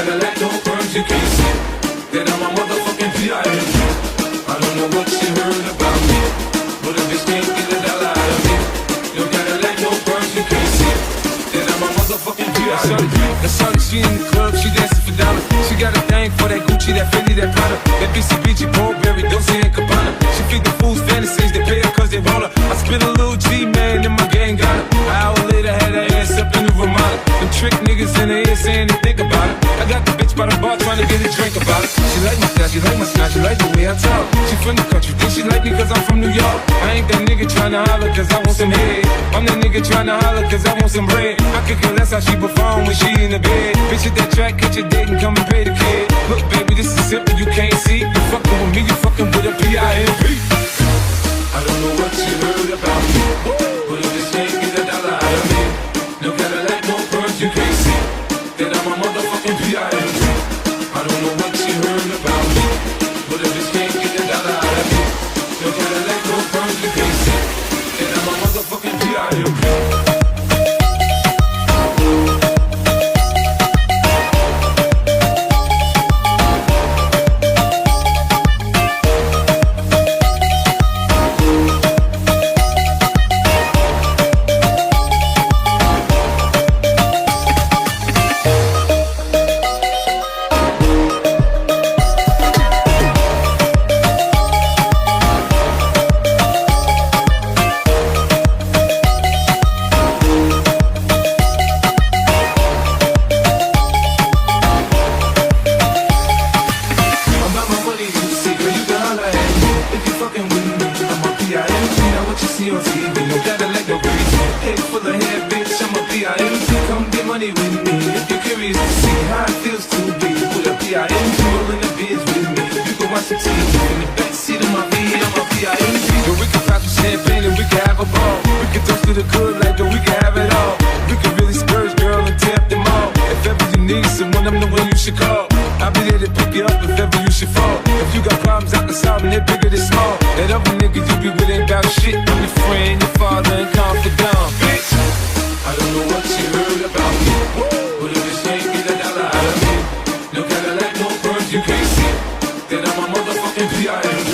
Cadillac, no perms, you can't see that I'm a motherfucking P.I.M.G. I don't know what you heard about me, but a bitch can't get a dollar out of me. No Cadillac, no perms, you can't see that I'm a motherfucking P.I.M.G. That's all she in the club, she dancing for dollars. She got a thing for that Gucci, that Fendi, that Prada, that BCBG, Burberry, Dolce & Gabbana. She feed the fools fantasies, they pay her cause they want her. I spit a little G, man, and my gang got her. An hour later, had her ass up in the Ramada. Them trick niggas in the ear saying they think about it. I got the bitch by the bar trying to get a drink about it. She like my style, she like my smile, she like the way I talk. She from the country, think she like me cause I'm from New York. I ain't that nigga tryna holler cause I want some head. I'm that nigga tryna holler cause I want some bread. I could care less how she perform when she in the bed. Bitch hit that track, catch a date and come and pay the kid. Look baby, this is simple, you can't see. You fucking with me, you fucking with a P.I.M.P. I don't know what you heard about me, but if this can't get a dollar out of me, no Cadillac, no perms, you can't see that I'm a motherfucking P.I.M.G. I don't know what you heard about me, but if this can't get a dollar out of me, no Cadillac, no perms, you can't see that I'm a motherfucking P.I.M.G. You can't see that I'm a motherfucking P.I.M.G.